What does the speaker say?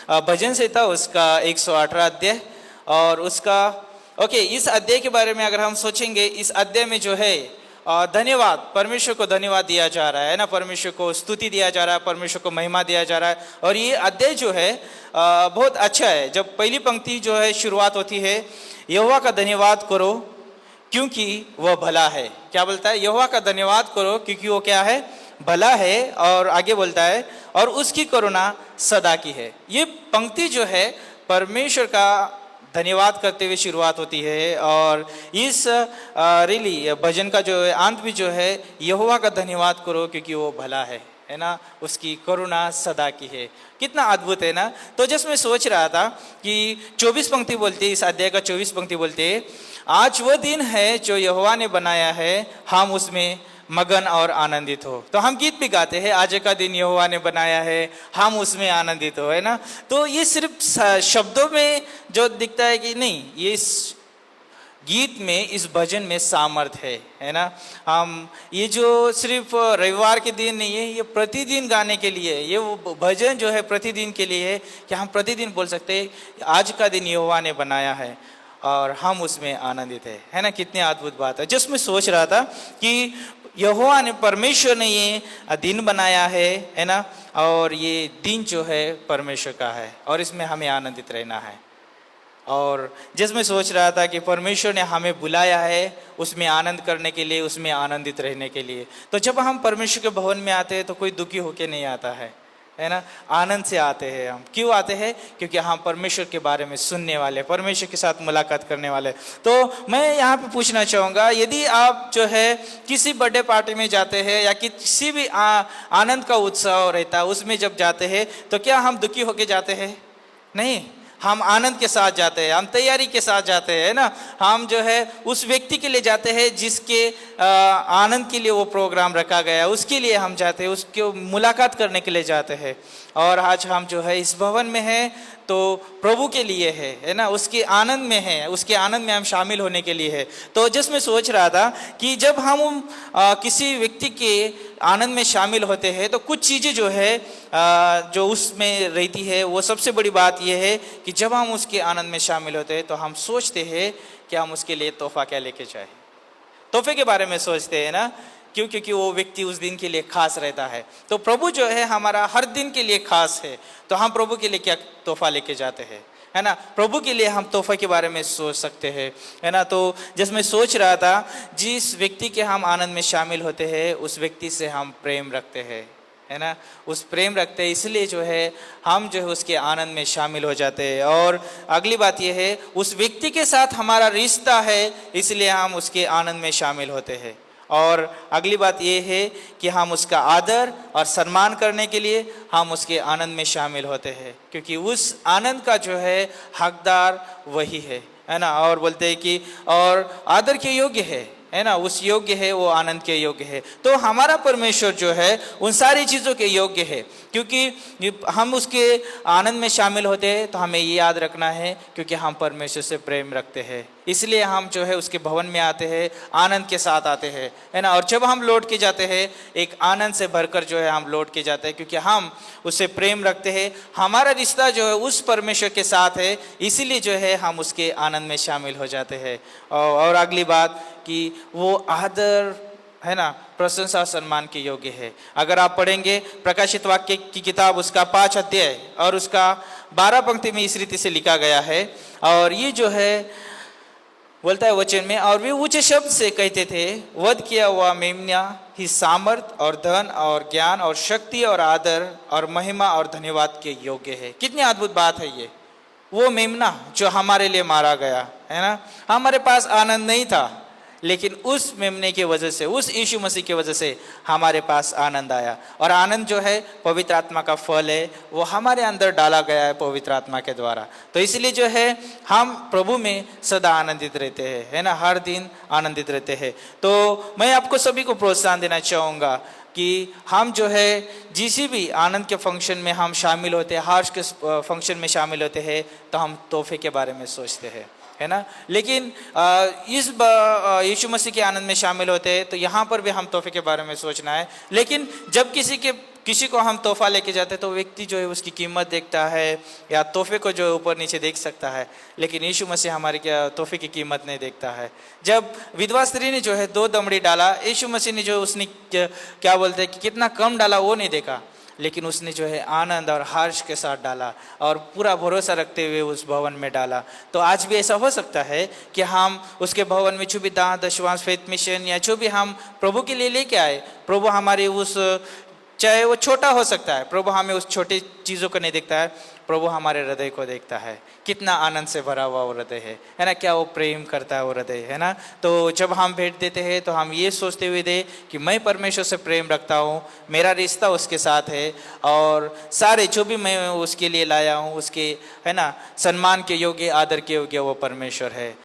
भजन संहिता उसका 118 अध्याय और उसका इस अध्याय के बारे में अगर हम सोचेंगे, इस अध्याय में जो है धन्यवाद, परमेश्वर को धन्यवाद दिया जा रहा है ना, परमेश्वर को स्तुति दिया जा रहा है, परमेश्वर को महिमा दिया जा रहा है। और ये अध्याय जो है बहुत अच्छा है। जब पहली पंक्ति जो है शुरुआत होती है, यहोवा का धन्यवाद करो क्योंकि वह भला है। क्या बोलता है? यहोवा का धन्यवाद करो क्योंकि वो क्या है? भला है। और आगे बोलता है और उसकी करुणा सदा की है। ये पंक्ति जो है परमेश्वर का धन्यवाद करते हुए शुरुआत होती है। और इस रियली भजन का जो अंत भी जो है, यहोवा का धन्यवाद करो क्योंकि वो भला है ना, उसकी करुणा सदा की है। कितना अद्भुत है ना। तो जब मैं सोच रहा था कि 24 पंक्ति बोलती है, इस अध्याय का 24 पंक्ति बोलते है, आज वह दिन है जो यहोवा ने बनाया है, हम उसमें मगन और आनंदित हो। तो हम गीत भी गाते हैं, आज का दिन यहोवा ने बनाया है, हम उसमें आनंदित हो, है ना। तो ये सिर्फ शब्दों में जो दिखता है कि नहीं, ये इस गीत में, इस भजन में सामर्थ्य है ना। हम ये जो सिर्फ रविवार के दिन नहीं है, ये प्रतिदिन गाने के लिए, ये वो भजन जो है प्रतिदिन के लिए है कि हम प्रतिदिन बोल सकते हैं आज का दिन यहोवा ने बनाया है और हम उसमें आनंदित है ना। कितनी अद्भुत बात है। जिसमें सोच रहा था कि यहोवा ने, परमेश्वर ने ये दिन बनाया है ना, और ये दिन जो है परमेश्वर का है और इसमें हमें आनंदित रहना है। और जिसमें सोच रहा था कि परमेश्वर ने हमें बुलाया है उसमें आनंद करने के लिए, उसमें आनंदित रहने के लिए। तो जब हम परमेश्वर के भवन में आते हैं तो कोई दुखी होके नहीं आता है ना, आनंद से आते हैं। हम क्यों आते हैं? क्योंकि हम परमेश्वर के बारे में सुनने वाले, परमेश्वर के साथ मुलाकात करने वाले। तो मैं यहाँ पे पूछना चाहूँगा, यदि आप जो है किसी बर्थडे पार्टी में जाते हैं या किसी भी आनंद का उत्सव रहता है उसमें जब जाते हैं, तो क्या हम दुखी होके जाते हैं? नहीं, हम आनंद के साथ जाते हैं, हम तैयारी के साथ जाते हैं ना। हम जो है उस व्यक्ति के लिए जाते हैं जिसके आनंद के लिए वो प्रोग्राम रखा गया है, उसके लिए हम जाते हैं, उसके मुलाकात करने के लिए जाते हैं। और आज हम जो है इस भवन में हैं तो प्रभु के लिए है ना, उसके आनंद में है, उसके आनंद में हम शामिल होने के लिए है। तो जिस मैं सोच रहा था कि जब हम किसी व्यक्ति के आनंद में शामिल होते हैं तो कुछ चीज़ें जो है जो उसमें रहती है, वो सबसे बड़ी बात यह है कि जब हम उसके आनंद में शामिल होते हैं तो हम सोचते हैं कि हम उसके लिए तोहफा क्या लेके जाए। तोहफे के बारे में सोचते हैं ना, क्यों? क्योंकि वो व्यक्ति उस दिन के लिए खास रहता है। तो प्रभु जो है हमारा हर दिन के लिए खास है। तो हम प्रभु के लिए क्या तोहफा लेके जाते हैं, है ना। प्रभु के लिए हम तोहफे के बारे में सोच सकते हैं, है ना। तो जिसमें सोच रहा था, जिस व्यक्ति के हम आनंद में शामिल होते हैं उस व्यक्ति से हम प्रेम रखते हैं, है ना, उस प्रेम रखते हैं, इसलिए जो है हम जो है उसके आनंद में शामिल हो जाते हैं। और अगली बात यह है, उस व्यक्ति के साथ हमारा रिश्ता है इसलिए हम उसके आनंद में शामिल होते हैं। और अगली बात यह है कि हम उसका आदर और सम्मान करने के लिए हम उसके आनंद में शामिल होते हैं, क्योंकि उस आनंद का जो है हकदार वही है ना। और बोलते हैं कि और आदर के योग्य है ना, उस योग्य है, वो आनंद के योग्य है। तो हमारा परमेश्वर जो है उन सारी चीज़ों के योग्य है, क्योंकि हम उसके आनंद में शामिल होते हैं। तो हमें ये याद रखना है क्योंकि हम परमेश्वर से प्रेम रखते हैं, इसलिए हम जो है उसके भवन में आते हैं, आनंद के साथ आते हैं, है ना। और जब हम लौट के जाते हैं एक आनंद से भरकर जो है हम लौट के जाते हैं, क्योंकि हम उससे प्रेम रखते हैं। हमारा रिश्ता जो है उस परमेश्वर के साथ है, इसीलिए जो है हम उसके आनंद में शामिल हो जाते हैं। और अगली बात कि वो आदर, है ना, प्रशंसा सम्मान के योग्य है। अगर आप पढ़ेंगे प्रकाशित वाक्य की किताब उसका 5 अध्याय और उसका 12 पंक्ति में इस रीति से लिखा गया है। और ये जो है बोलता है वचन में, और वे ऊंचे शब्द से कहते थे, वध किया हुआ मेमना ही सामर्थ और धन और ज्ञान और शक्ति और आदर और महिमा और धन्यवाद के योग्य है। कितनी अद्भुत बात है ये। वो मेमना जो हमारे लिए मारा गया, है ना, हमारे पास आनंद नहीं था, लेकिन उस मेमने की वजह से, उस यीशु मसीह की वजह से हमारे पास आनंद आया। और आनंद जो है पवित्र आत्मा का फल है, वो हमारे अंदर डाला गया है पवित्र आत्मा के द्वारा। तो इसलिए जो है हम प्रभु में सदा आनंदित रहते हैं, है ना, हर दिन आनंदित रहते हैं। तो मैं आपको सभी को प्रोत्साहन देना चाहूँगा कि हम जो है जिस भी आनंद के फंक्शन में हम शामिल होते हैं, हर्ष के फंक्शन में शामिल होते हैं, तो हम तोहफे के बारे में सोचते हैं, है ना। लेकिन इस यीशु मसीह के आनंद में शामिल होते हैं तो यहाँ पर भी हम तोहफे के बारे में सोचना है। लेकिन जब किसी के किसी को हम तोहफा लेके जाते हैं तो व्यक्ति जो है उसकी कीमत देखता है या तोहफे को जो है ऊपर नीचे देख सकता है, लेकिन यीशु मसीह हमारे क्या तोहफे की कीमत नहीं देखता है। जब विधवा स्त्री ने जो है 2 दमड़ी डाला, यीशु मसीह ने जो उसने क्या बोलते हैं कि कितना कम डाला वो नहीं देखा, लेकिन उसने जो है आनंद और हर्ष के साथ डाला और पूरा भरोसा रखते हुए उस भवन में डाला। तो आज भी ऐसा हो सकता है कि हम उसके भवन में जो भी दान दशवांश फेथ मिशन या जो भी हम प्रभु के लिए लेके आए, प्रभु हमारे उस, चाहे वो छोटा हो सकता है, प्रभु हमें उस छोटी चीज़ों को नहीं देखता है, प्रभु हमारे हृदय को देखता है। कितना आनंद से भरा हुआ वो हृदय है ना, क्या वो प्रेम करता है वो हृदय, है ना। तो जब हम भेंट देते हैं तो हम ये सोचते हुए दे कि मैं परमेश्वर से प्रेम रखता हूँ, मेरा रिश्ता उसके साथ है और सारे जो भी मैं उसके लिए लाया हूँ उसके, है ना, सम्मान के योग्य, आदर के योग्य वो परमेश्वर है।